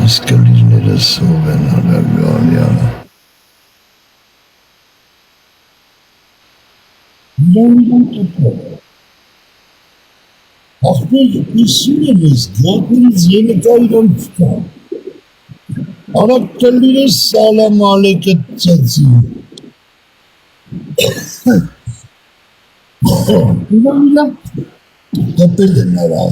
Իսկ կլիրները սով են Արագալյանը։ Իրան կտոր։ Ախպեր իսուն եմ ես, գապերից երեկա իրան չկան։ Արագ կլիրը սալամ ալեկը ծծին։ Իրան դպել է նրա։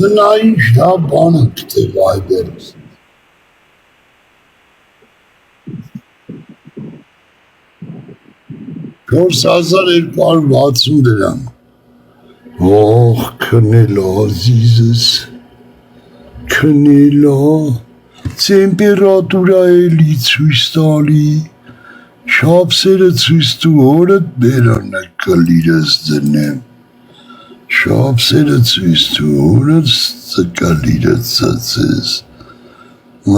Գնային շա բանը կտել այբերս։ 4260 դրամ։ Ող քնելա ազիզս, քնելա, տեմպերատուրա էլի ցույց տալի, չափսերը ցույց տու օրդ բերանը կլիրս դնեմ, չափսերը ցույց տու օրդ կլիրը ծծես,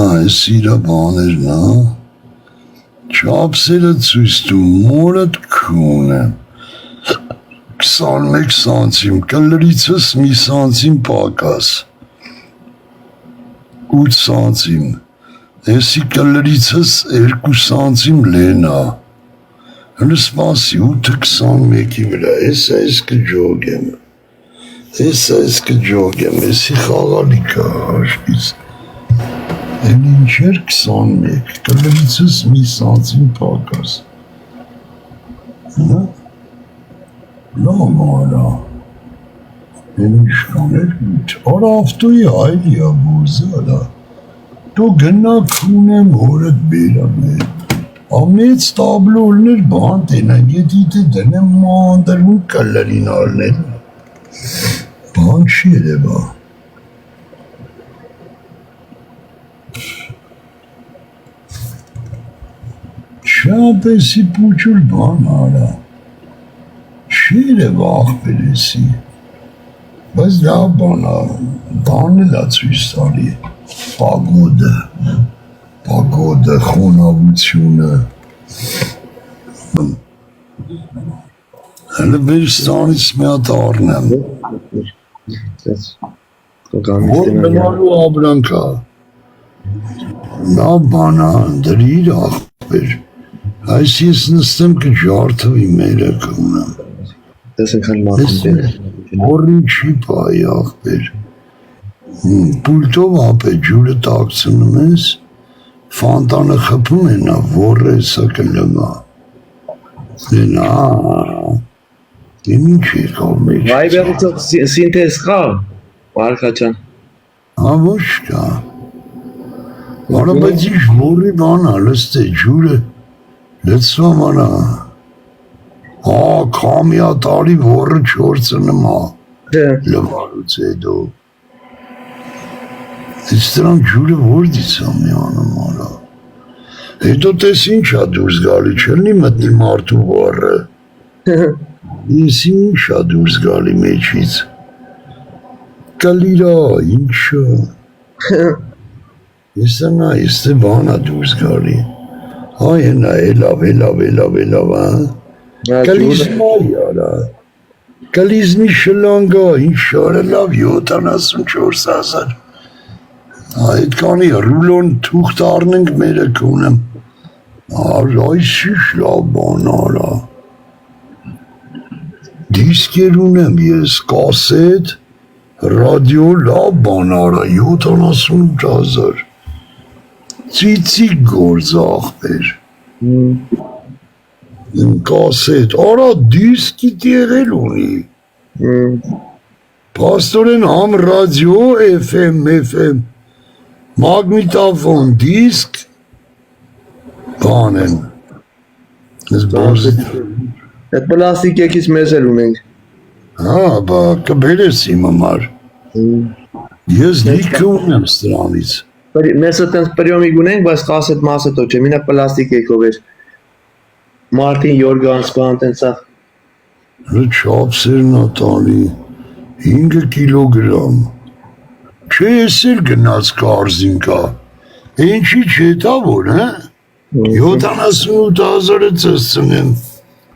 այս իրա բաներն հա, չափսերը ցույց տու մորդ քունեմ, 21 սանտիմ, կլրիցս մի սանտիմ պակաս, 8 սանտիմ, էսի կլրիցս 2 սանտիմ լենա, հնը սպասի 8-21-ի վրա, ես կջոգեմ, էսի խաղալիքա հաշվից, են ինչեր 21, կլրիցս մի սանտիմ պակաս, լավ արա, են իշկաներ գույթ, արա ավտոյի հայլիա բոզալա, դու գնա քունեմ հորդ բերամ է, ամեց տաբլոլներ բան տենան, եդիտը դնեմ մանդրում կլրին արնել, բան չի երևա, չապեսի պուչուր բան արա, չի երևա աղբերեսի, բայց լավ բանա, բանել ա ցույց տալի, պագոդը, խոնավությունը, հələ Բերստանից մի հատ առնեմ, որ բնալու աբրանքա, նա բանա, դրիր աղբեր, այս ես նստեմ կջարդվի մերը կունեմ, Որին չի պայի աղբեր, պուլտով ապե ջուրը տակցնում ես, ֆանտանը խպում է նա, որը սա կլվա, նա, ինչ եկավ մեջ, Վայբերից սինթեզ կա, Վարքաչան, հա ոչ կա, վարը բայց ինչ որի բանա, լստ է ջուրը, լծվա մանա, քամիա տարի որը չորցը նմա, լվարուց հետո, ես դրան ջուրը որ դիցա մի անım արա, հետո տես ինչ ա դուրս գալի, չլնի մտնի մարդու վարը, ես ինչ ա դուրս գալի մեջից, կլիրա, ինչա, ես նա, ես թե բան ա դուրս գալի, հայ հնա, էլավ, կլիզմա յարա, կլիզմի շլանգա, ինչ շարը լավ 74,000, այդ կանի ռուլոն թուղթ առնենք մերը կունեմ, այս ինչ լավ բան արա, դիսկեր ունեմ ես, կասետ, ռադիո լավ բան արա, 78,000, ծիծիկ գործ աղբեր, կասետ, արա դիսկի տեղել ունի, պաստորեն համ ռադիո, FM, մագնիտավոն, դիսկ, բան են, Այդ պլաստիկ եկից մեզ էլ ունենք, հա, բա կբերես իմ համար, ես լիքը ունեմ ստրանից, մեզ այդպես պրյոմիկ ունենք, բայց կասետ մասետո չէ, մինա պլաստիկ եկով էր, Մարտին Յորգանց բան տենցա, չապսերն ատալի, 5 կիլոգրամ, չէ ես էլ գնաց կարզին կա, ինչի չէ տա որ, 78,000-ը ծսցնեմ,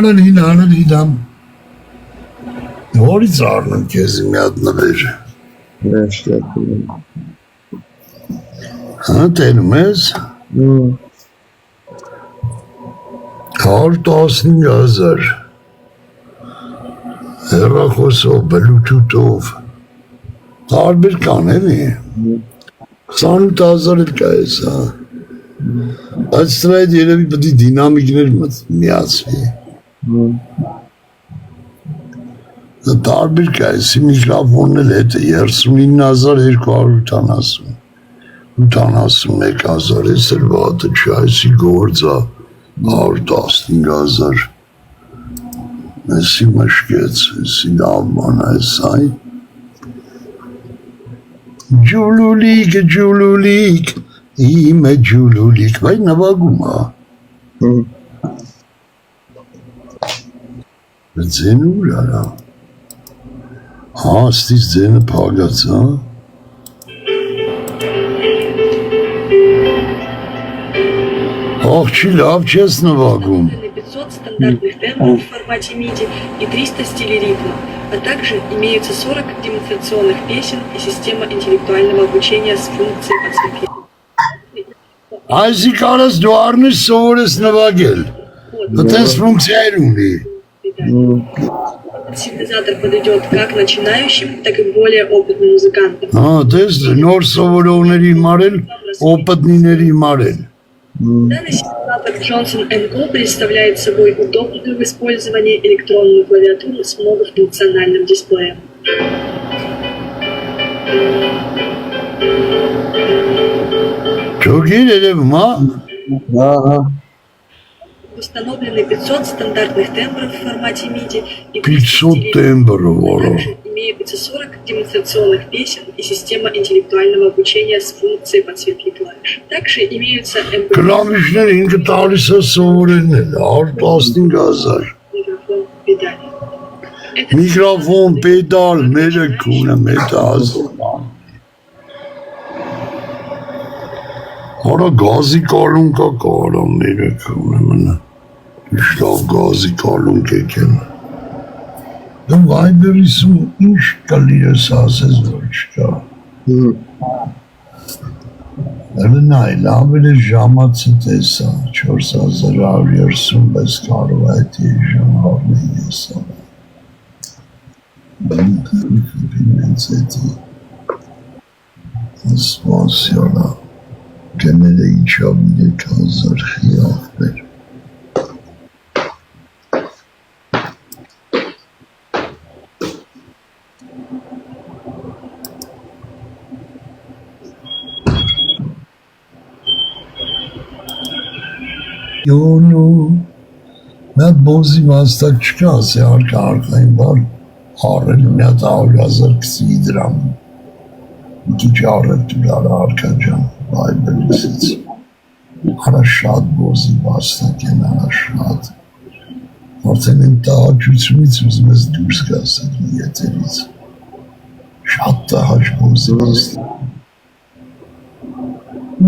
Հինանն Որից առնեմ քեզ մի հատ նվեր։ Հա, տենում ես։ 115,000 հեռախոսով, բլութութով տարբեր կան էլի 28,000 էլ կա ես, հա։ Բայց սրա հետ երևի պետք է դինամիկներ միացվի։ Տարբեր կա էսի միքրոֆոնն էլ հետ է 39,280 81,000 ես էլ վատը չէ, այսի գործա 115,000 Էսի մշկեց, էսի լավ ման այս այ Ջուլուլիկ, իմը ջուլուլիկ, վայ նվագում հա Ձեն ուր արա Հա, ստից ձենը պագաց, հա Ախ, չի լավ չես նվագում 500 стандартных тембров в формате MIDI и 300 стилей ритма, а также имеются 40 демонстрационных песен и система интеллектуального обучения с функцией подсветки. Այսի կարաս դու առնես սովորես նվագել, տես ֆունկցիայր ունի Синтезатор подойдет как начинающим, так и более опытным музыкантам. Հա, տես նոր սովորողների մարել, օպտնիների մարել Данный синтезатор Johnson & Co. представляет собой удобную в использовании электронную клавиатуру с многофункциональным дисплеем. Չոգիր երևում, հա Установлены 500 стандартных тембров в формате MIDI и 500 тембров, также имеются 40 демонстрационных песен и система интеллектуального обучения с функцией подсветки клавиш. Также имеются Կլավիշները ինքը տալիս է սովորելն էլ, 115,000 микрофон, педали. Միքրոֆոն, պեդալ, մերեք ունեմ, հետ ազոր Արա գազի կալուն կա կարա մերեք ունեմ ընը Իշլավ գազի կալուն կեքեն Դու վայբերիսում ինչ կլիրես ասես որ չկա Էլը նայ, լավ էլ է ժամացը տեսա 4,136 կարով այդ է ժամարն է եսա Բինենց էտի Ասպասյալա Գնել է իչավ 3,000 խիախներ Յոնու Մյատ բոզի մաստակ չկա, ասի արկային բար Արել մյատ 100,000 կսի դրամ Քիչ արել դուրար արկաջան Բայբելիսից Արա շատ բոզի մաստակ են, արա շատ Արդեն են տաղաչությունից ուզում ես դուրս գաս այդ եթերից։ Շատ տաղաչ բոզից։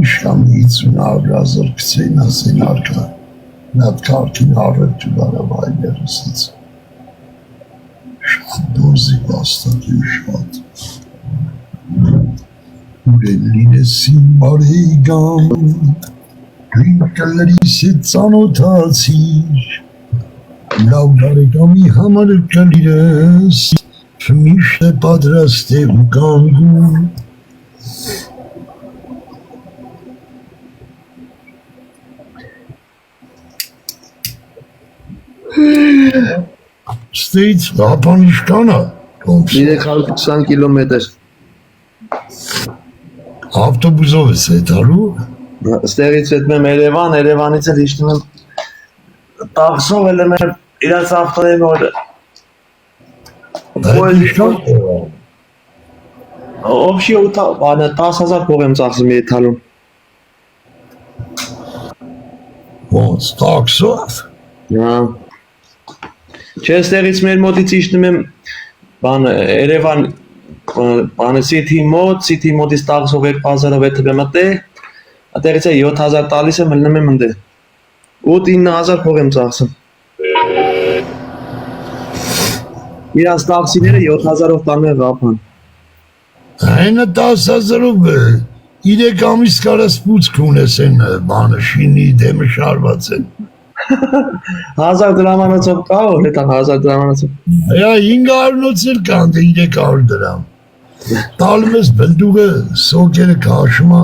Իշկամ 50,000 կցեին ասեն արկա։ Նատ կարգին առև դու բարավ այլերուսից։ Շատ բոզի բաստատի շատ։ Ուրեն լինեսին բարեգամ, դույն կլրիս է ծանոթացիր, լավ բարեգամի համար կլիրես, միշտ է պատրաստ է ու կանգում, Ստեից ապան իշկանա, 320 կիլոմետր։ ավտոբուսով ես հետարու, Ստեղից վետում եմ Երևան, Երևանից էլ իշտում եմ տաքսով էլ եմ իրաց ավտոների մորը։ այդ իշկան Օբշի 10,000 փող եմ ծախսում եթալում։ ոնց, տաքսով, Չէ, ստեղից մեր մոտից իշտում եմ Երևան City մոտից տաքսով 2,000-ով եթებ եմ ատե, ատեղից է 7,000 տալիս եմ, հլնում եմ ընդե, 8-9,000 փող եմ ծախսում։ Իրանց տաքսիները 7,000-ով տանում են Ղափան։ այնը 10,000-ով 3 ամիս կարաս պուցք ունես են բանը շինի դեմը շարված են։ 1000 դրամանոցով կա, որ հետան 1000 դրամանոցով։ 500-նոց էլ կան, դե 300 դրամ։ Տալում ես բնդուղը, սոկերը կաշմա,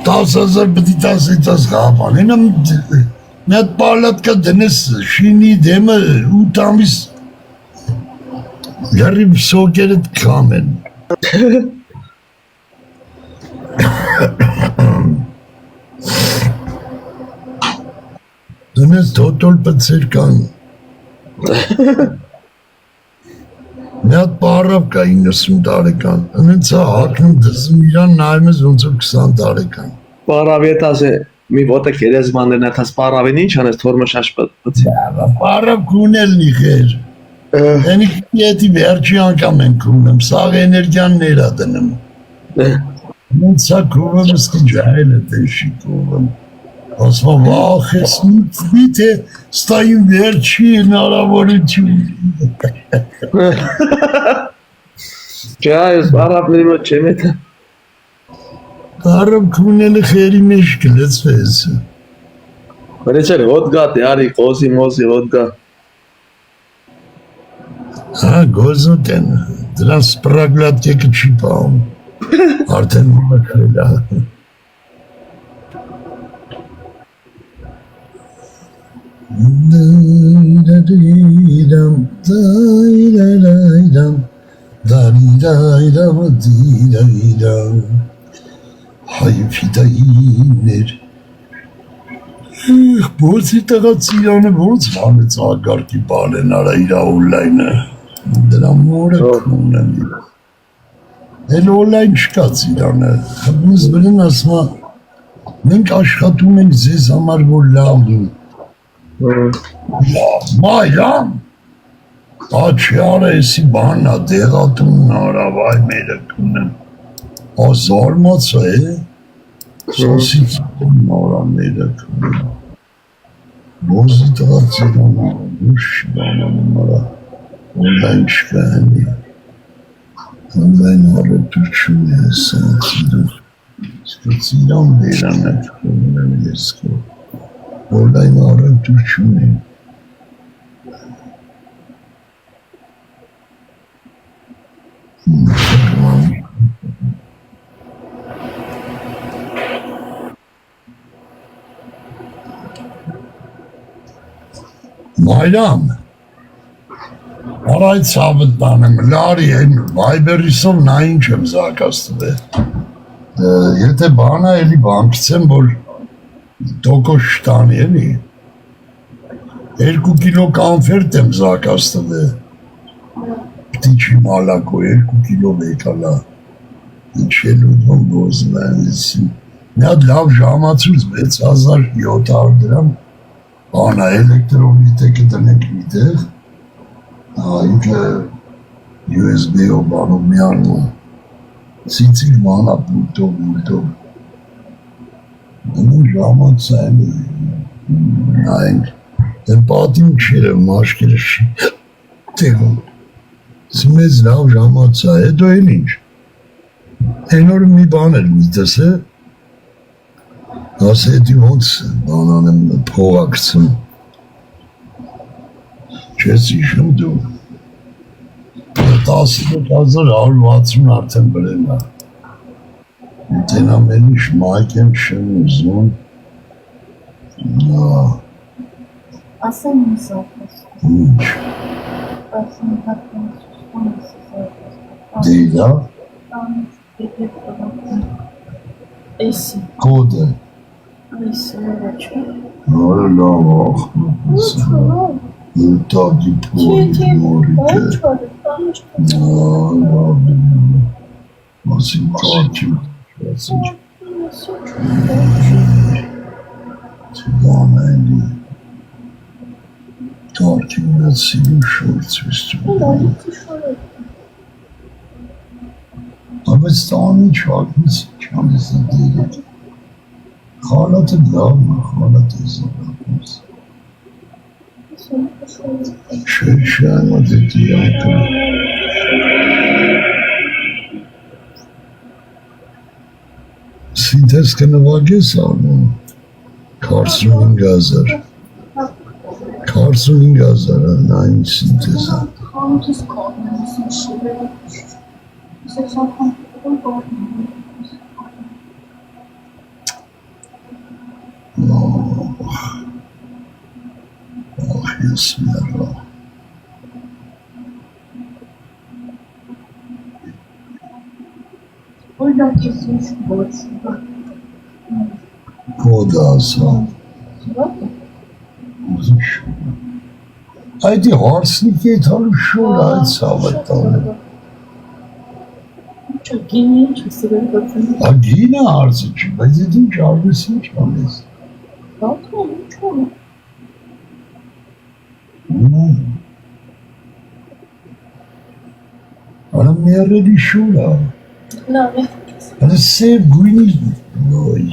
10,000 պտի 10 Ղափան, ենա մի հատ պալատկա դնես շինի դեմը 8 ամիս լրիվ սոկերդ կամ են։ Դնես թոտոլ պծեր կան։ Մի հատ պարավ կա 90 տարեկան, ընենց է հակնում դզում իրան նայում ես ոնց որ 20 տարեկան։ Պարավ եթաս է, մի ոտը կերեզմաններն եթաս պարավին ինչ անես թորմը շաշ պծի։ Պարավ կունելնի խեր։ Ենիք եթի վերջի անգամ են կունում, սաղ էներգյան ներա դնում։ Ոնց է կուվում ես կնջայել է դեշի կուվում։ Ասում վախ ես միթե ստայում վերջի հնարավորություն։ Չէ, այս պարավների մոտ չեմ եթա։ Պարավ կունելը խերի մեջ կլծվես։ Հրեչել հոտգատ է, արի, կոսի մոսի հոտգա։ Հա, գոզոտ են, դրան սպրագլատեկը չի պահում, արդեն մաքրել է։ Հայ ֆիդայիներ Բոցի տղաց իրանը ոնց վանեց ագարկի բալեն արա իրա օնլայնը դրա մորը կունեմ էլ օնլայն չկաց իրանը խմուզ բրեն ասմա մենք աշխատում ենք ձեզ համար որ լավ լինի մայրան աչի արա եսի բանա դեղատումն արա վայ մերը կունեմ ազարմացա է սոսից նորա մերը կունեմ Բոզի տղաց իրանը ուշ բանանում արա օնլայն չկա հնի օնլայն հարետուրջում է սանց իրան սկաց իրան բերան է կունեմ ես կո օնլայն հարետուրջում է Մայրան, առայց սավըտ բանեմ, լարի են վայբերիսով նա ինչ եմ զակաստվել, եթե բանա էլի բանկցեմ, որ տոկոս շտանի էլի, 2 կիլո կանֆերտ եմ զակաստվել, պտիչի մալակո 2 կիլո վեկալա, ինչ էլ ուդվում բոզում են, Մի հատ լավ ժամացույց 6700 դրամ բանա էլեկտրոնիտեկը դնենք միտեղ ինքը USB-ով բանով միանում ցիցիկ բանա բուտով դնում ժամացույց նայենք դեն պատին չերը մաշկերը չի տեղում մեծ լավ ժամացույց հետո էլ ինչ այն օր մի բան էր միտս է ասեցի ոնց բանան եմ փողակցում չես իշում դու 10160 արդեն բրեմ է Դեն ամեն ինչ մայք եմ չեմ ուզում Ասեմ ինձ ապս Ինչ Ասեմ հատկան սուսպանս Դեյլա Էսի Կոդը Էսի ոչ Նորը լավ Տագի պորի մորիք է Լավ Ասին կարճի Տիվանայնի Կարճի մնացիլու շորց վիստու Բայց տանի չակնից չանես դիրեք Խալատը լավ խալատը զորակոս Շեշան մատետի անկում Սինթես կնվագես անում 45,000 45,000 նայն սինթես Խանութս կողմն ասին շիվերը Սես ախան կողմն Ախ ես մեռա Որդակ ես ինչ ոչ Կոդը ասա Այդի հարսնիքի էդ հալու շոր այդ սավը տանը Չէ, գինի ինչ սիրել բացեն Գինը հարսը չի, բայց էդ ինչ արվես ինչ անես Բաթում, ինչ հոն Արա մերելի շորա Լավ է Արա սև գույնի Ոյ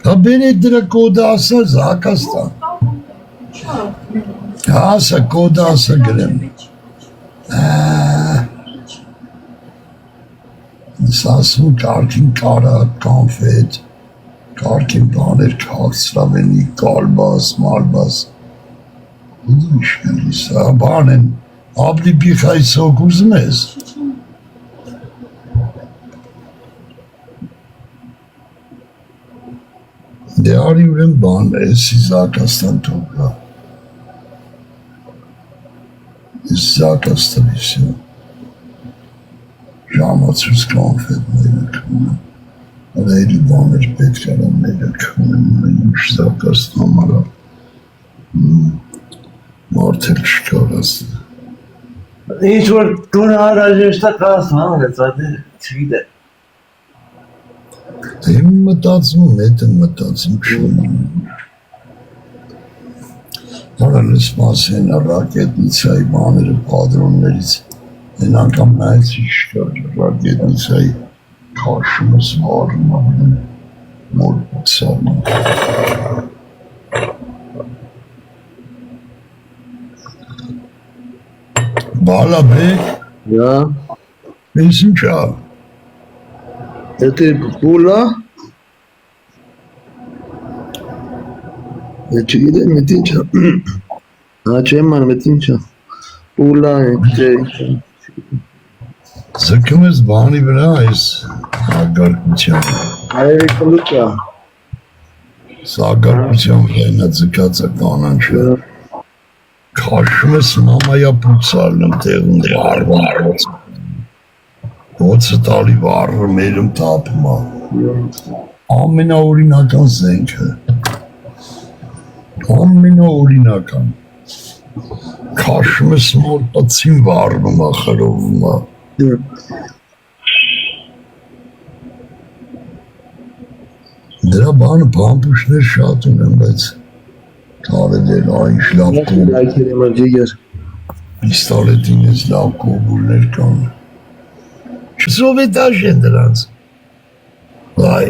Հա բերետ դրա կոդը ասա զակաստան Ասա կոդը ասա գրեմ Ասում կարգին կարակ, կանֆետ Կարգին բաներ կաղցրավենի, կալբաս, մալբաս Ինչ են իսա, բան են Աբլի պիխայ սոկ ուզում ես Դե արի ուրեմ բան էսի զակաստան թողա Ես զակաստան իսյո Ժամացուց կանֆետները կունում Ռեյլի բաներ պետք արանները կունում Ինչ զակաստան արա Մարդել չկար ասնը Ինչ որ դուն հարաժեշտա կասում ես այդ չգիտե Իմ մտածում, հետ եմ մտածում չունեմ Հարալս մասեն ռակետնիցայի բաները պադրոններից Են անգամ նայեց իշխար ռակետնիցայի քաշումս վարում ամեն մոր պոծարում Բալա բեք Դա Ես ինչա Եթե պուլա չգիտեմ մետ ինչա չեմ ան մետ ինչա պուլա Զրկում ես բանի վրա այս ագարկության այրի կլուկա Սա ագարկության վրայնա ձկացը կանանչը Քաշում ես մամայա պուծալն եմ տեղում վարվարվաց Ոցը տալի վարը մերում տապում ամենաօրինական զենքը ամենաօրինական քաշում ես մոր պծին վարվում խրովում Դրա բանը բամբուշներ շատ ունեն, բայց կարել են այն լավ կոմ, Լայքերը մջիգեր։ պիստոլետին ես լավ կոմուրներ կան։ Չսովետաժ են դրանց։ Վայ։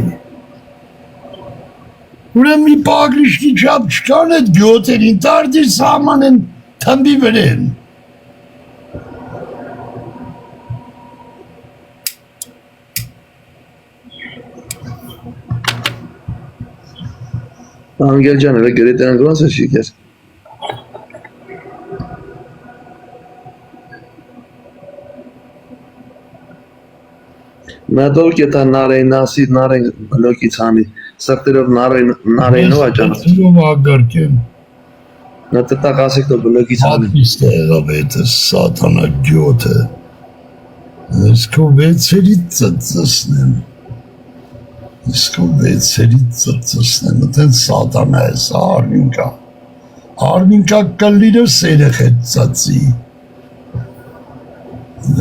Ուրեմն մի պագրիշկի չապ չկան այդ գյոտերին, տարդիր սահման են թմբի վրեն։ Անգել ջան, ըլը գրետ անգրոս է շիկեր։ Նադոր կետա նարեն ասի, նարեն լոկի ծանի, սրտերով նարեն ով աջան։ Սիրում ագարկ եմ։ Նա տտակ ասիք տո բլոկի ծանի։ Ատմիստ է եղավ էտը սատանա գյոթը։ Ես քո վեցերից ծծսնեմ։ Իսկ վեցերից ծծսնեմ, ըտեն սատանա է սա արմինկա։ Արմինկա կլիրը սերեղ է ծծի։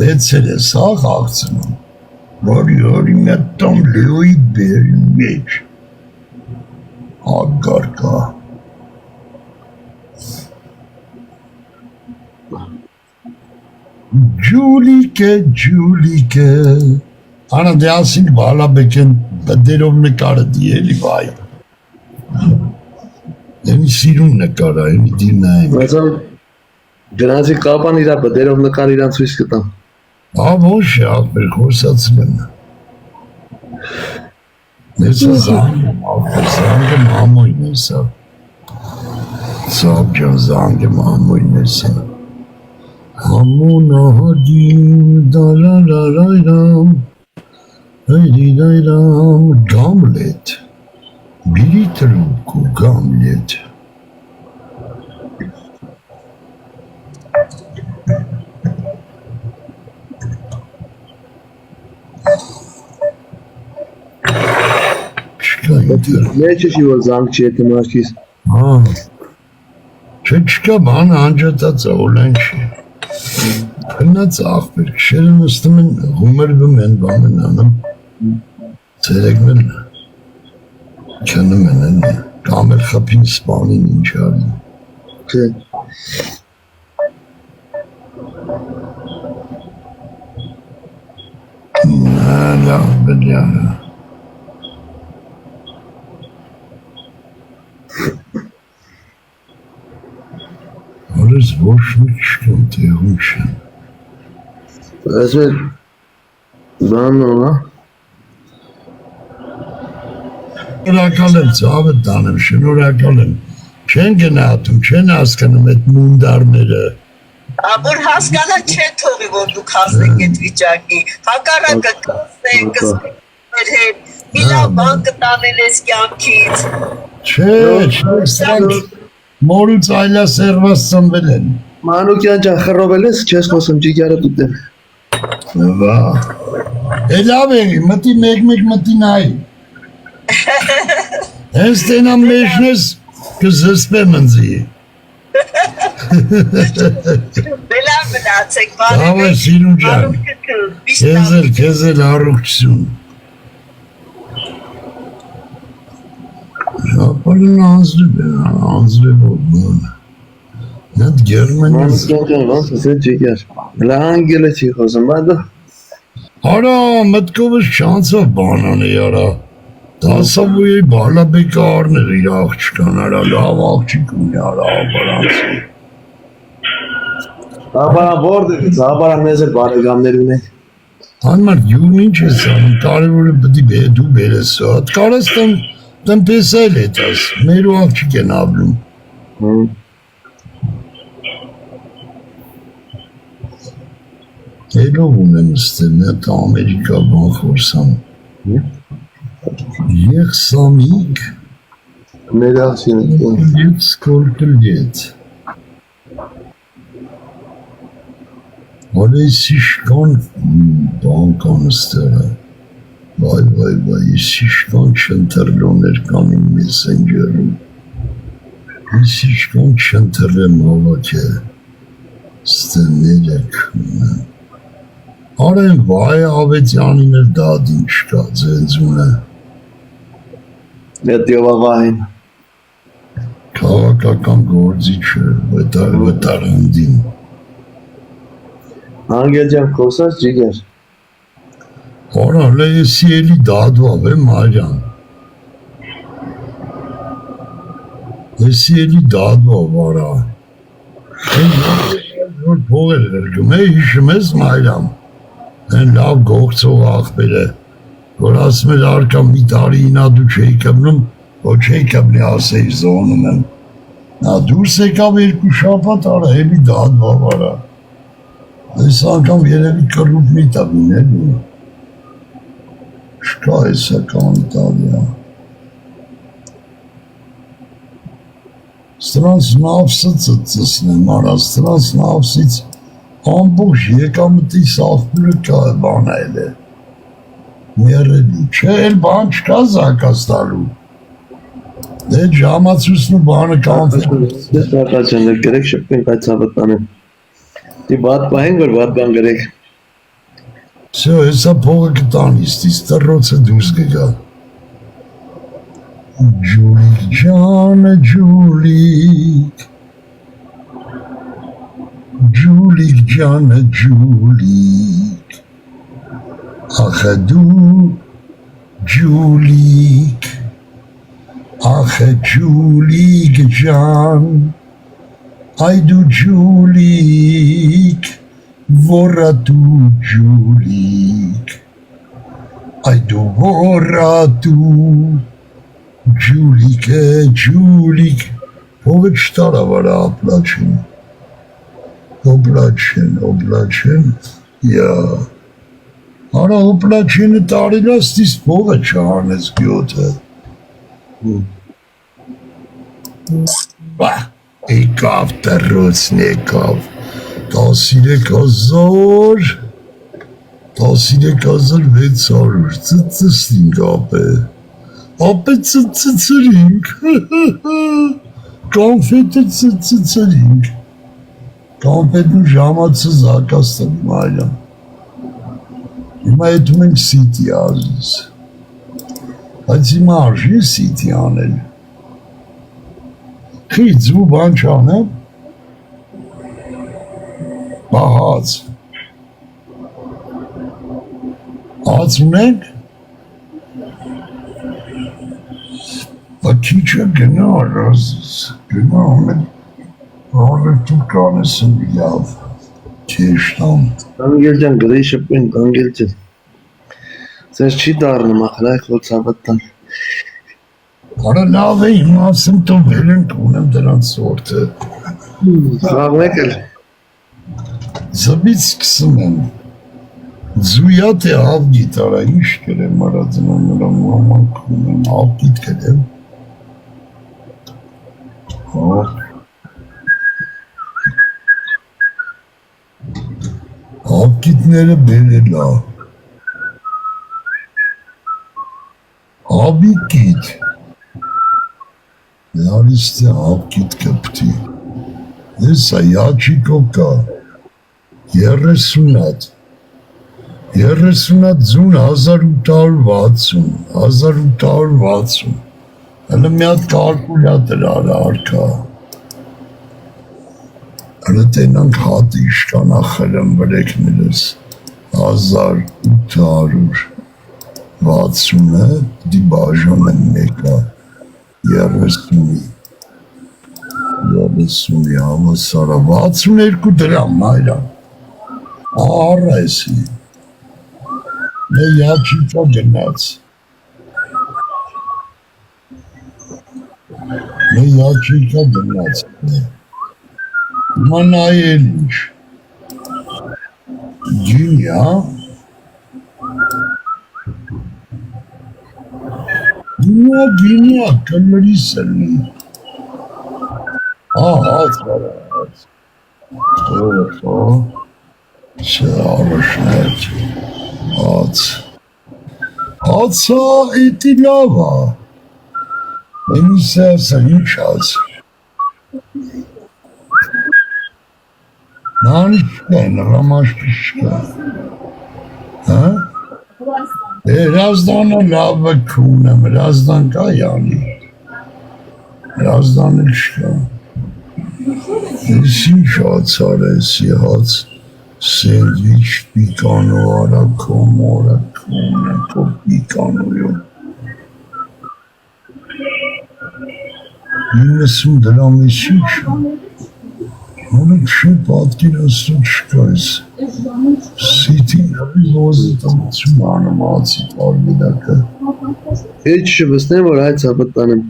Վեցեր է սա խաղցնում։ Որի մետտոմ լույի բերի մեջ։ Ագարկա։ Ջուլիկը, Ana de asing bala beken բդերով նկարը դիելի վայ։ Եմի սիրում նկարա, եմի դինայ։ Մազան դրանցի կապան իրա բդերով նկար իրան ցույց կտամ։ Ոչ է, ապեր խոսացում են։ Ներսա զանգը մամոյն է սա։ Սաբջան զանգը մամոյն է սա։ Համուն ահագին դալալալայրամ Հայրիդայրամ Գամլետ Բիրի տրուկ ու Գամլետ Չկա ինտեր Մեջը չի որ զանգ չի էտի մաշկիս։ Չկա բան անջատած օլեն չի Փնած աղբեր քշերը նստում են հումերվում են բան են անում Ցերեկն էլ չնում են կամ էլ խփին սպանին ինչ արին Չէ։ լավ բլյանը Որս ոչ մի չկան տեղում չեն Այս մեր բանն օլա։ Շնորհակալ եմ ծավը տանեմ, շնորհակալ եմ չեն գնահատում, չեն հասկանում այդ մունդարները Որ հասկանա չէ թողի, որ դուք հասնեք այդ վիճակի, հակառակը կսեք, մեր հետ, մի լավ բան կտանել ես կյանքից։ Չէ, սրանք մորուց այլասերված ծնվել են Մանուկյան ջան խռովել ես, չես խոսում ջիգարը դուտեմ։ Վա Լավ է, մտի մեկ մտի նայ Հենց տենամ մեջնես կզսպեմ ընձի Բելան մնացեք, Լավ է, սիրուն ջան Քեզ էլ առողջություն Շապալն անձրև ոգման Նատ գերմենից Մանուկյան ջան, ոնց ասել ջիգար։ Լա անգել է չի խոսում, բադո։ Արա, մտքովս չանցավ բանան է արա Դասավույի բալաբեկը արներ իր աղջկան արա, լավ աղջիկ ունի արա ապարանցի Աբարան որդեղից, աբարան մեզ էլ բարեգամներ ունենք։ Անմար յում ինչ ես անում, կարևորը բդի դու բերես հատ կարես տնպեսել հետաս, մեր ու աղջիկ են ավլում Էլով ունեմ ստել, նետ ամերիկա բան խորսան Եղսամիկ Մեր աղջին Լիտ սկոլկը լիտ Արես իշկան բան կան ստերը Վայ, իշկան չընտրլոներ կան իմ մեսենջերում Իշկան չընտրեմ ավակ է Ստեներ եք Արեն վայ ավետյանին էլ դադին չկա ձենձուն է Դիովավային։ Քաղաքական գործիչը վտարանդին։ Անգել ջան, խոսած ջիգեր։ Հորա լեսի էլի դադվավ է մարյան։ Լեսի էլի դադվավ արա։ Որ փողեր գրգում է, հիշում ես մայրամ։ Են լավ գողցող աղբեր է, որ ասում էր արկա մի տարի ինա դու չէի կմնում, ոչ չէի կմնի ասեի զոնում եմ։ Նա դուրս եկավ 2 շաբաթ արա, էլի դադվավ արա։ Այս անգամ երևի կռուպ մի տավին էլի։ Շկա էսական Իտալիա։ Ստրանց նավսը ծծսնեմ արա, ստրանց նավսից ամբողջ եկամտի սաղբուրը կա է բանայել է։ Մերելի, չէ էլ բան չկա զակաց տալու։ Դե ժամացուսն ու բանը կանվի։ Դες բակաչան էլ գրեք շպկեն կայցավտանեմ։ Դի բատ պահենք, որ բատ բան գրեք։ Всё, հեսա փողը կտանիս, դիս տրոցը դուրս կգա։ Ջուլիկ ջանը ջուլիկ Ջուլիկ ջանը ջուլիկ Ախը դու ջուլիկ Ախը ջուլիկ ջան Այ դու ջուլիկ Որա դու ջուլիկ Այ դու որա դու Ջուլիկ, ով է չտարա վրա օպլաչեն, յա, արա օպլաչենը տարիլ աստիս փողը չանես գյոթը, եկավ տրոցն եկավ, 13,600 ծծսնինք ապե, ապե ծծրինք, կանվետը ծծրինք, կանվետն ժամացը զակաստն մայլամ, հիմա եթում ենք սիտի ազիս, բայց հիմա արժի սիտի անել, խիծ ու բան չանեմ, բահաց, հաց ունենք, Քիչը գնա ռազս, գնա ամեն առևտուր կանես լավ, քեշտամ։ Անգել ջան, գրեի շպկեն, անգել ջան։ Ձեզ չի դառնում, ախրայք որ ցավտան։ Արա լավ է, հիմա ասեմ տովել ենք, ունեմ դրանց սորտը։ Խաղնեք էլ։ Զբից սկսում եմ։ Զույատ է հավգիտ, արա, ինչ կրեմ արածնամ նրա մամանքում եմ, հավգիտ կրեմ։ Հավգիտները բերելա, հավգիտ, նարիստ է հավգիտ կպտի, եսա յաչիկով կա, 30 ձուն 1860, հələ մի հատ կալկուլյատր արա արկա, հələ տենանք հատի իշկանա խրեմ վրեքներս, 1860-ը դի բաժան են մեկա, 30-ի հավասարա, 62 դրամ մայրան, առա եսի, Մե յաչիկա գնաց, մանայել ինչ, գինյա, կլրիս էլի, հաց բարած, չէ արոշնետ, Հացա էտի լավա, էնիսը ասա ինչ հաց, նան չկա, նղամաշ չկա, Հրազդանը լավը քունեմ, հրազդան կա յանի, հրազդան էլ չկա, ես ինչ հացար ես եղած, սենդվիչ պիկանո արա կոմորը քունը կով պիկանոյում, 90 դրամ ես ինչ, Onu şu պատկերացու չկա ես, սիթին հովի տանցում անում ացի պարմինակը, Heç շվստեմ, որ հայց ապտանեմ։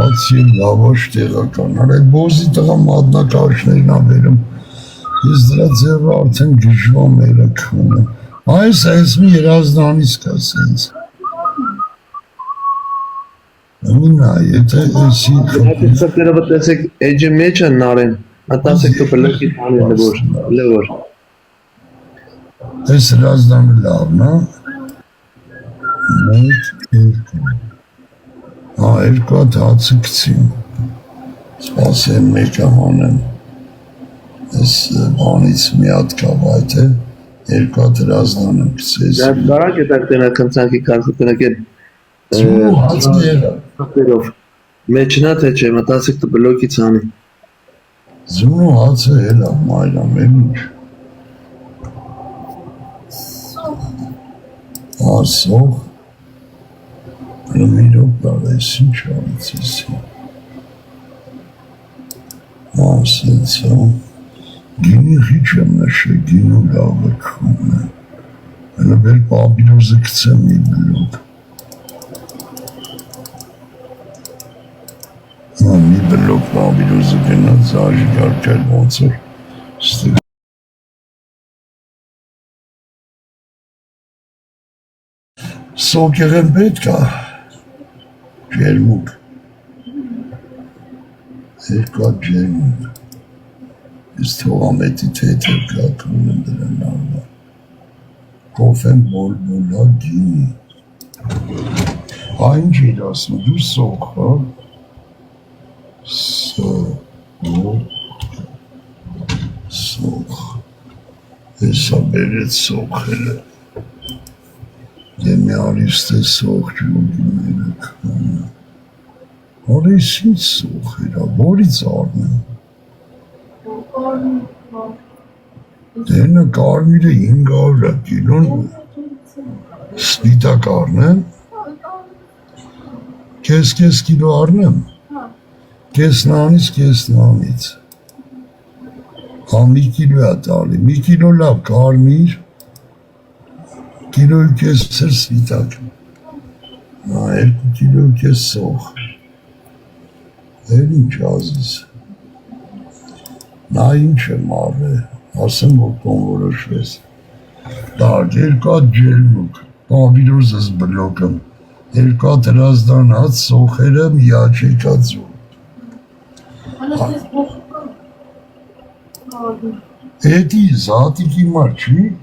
ացի լավաշ տեղական, արայ բոզի տղա մատնակաշներն ավերում, ես դրա ձևը արդեն գժվա մերը քունը, այս մի երազնանից կա սենց, Ամինա, եթե էսի Այդ սրտերը վտեսեք էջը մեջ են նարեն, մտասեք դու բլոկի տանեն լևոր։ Ես հրազդանը լավն է, մեկ, երկու, երկու հատ հացը կցին, սպասեմ մեկը հանեմ, ես բանից մի հատ կավ այդ է, երկու հատ հրազդանը կցես, Դարակ է տակ տենա կնցանքի կարդու տնակ է ծու հացը եղա, Սրտերով, մեջնա թե չէ, մտասեք դու բլոկի ծանի։ Զունու հացը հելա, մայլա, մեր ինչ, ասող, Ռմիրով բաղես ինչ արից եսի, ասեցա, գինի խիչ եմ նշե, գինու լավը քում է, հելը բեր պաբիրոզը կցեմ մի բլոկ, մի բլոկ պաբիրոզը գնած զաժի գարկել ոնց էր, ստեղ Սոկ եղեն պետք է, ջերմուկ, երկու հատ ջերմուկ, ես թողամետի թեթեր կակրում եմ դրան նարվա, կոֆեն բոլբոլա գինի, այն ջիր ասում, դու սոկ, հա, սոկ, հեսա բերեց սոկել է, Դեմի արիստ է սող ջուգիները կանը, արիս ինչ սող էրա, որից արնեմ, դենը կարմիրը 500 կիլոն, սպիտակ արնեմ, կես կիլո արնեմ, կես նանից, հա մի կիլո է տալի, մի կիլո լավ կարմիր, Կիլոյ կես ծր սվիտակ, երկու կիլոյ կես սող, էր ինչ ազիս, նա ինչ է մարը, ասեմ որ կոնվորոշվես, դարդ երկու հատ ջերմուկ, պավիրոզս բլոկım, երկու հատ հրազդան հատ սոխերը միաչեկա ձու, էդի զատիկի մար չի,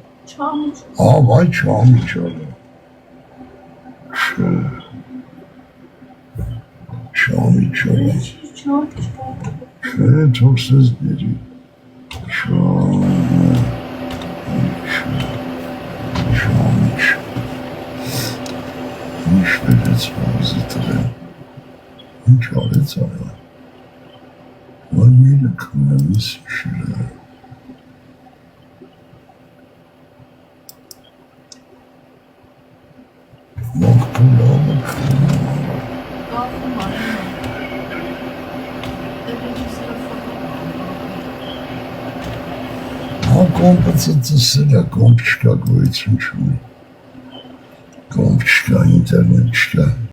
Vay çamı çalı. Çamı çalı. Çok söz veriyor. Çamı çalı. Müşterisi bazıları. Çağrı çağrı. Var mıyla kılmamız şuraya. Компенсация компчика говорит, ничего. Компчика, интернетчика.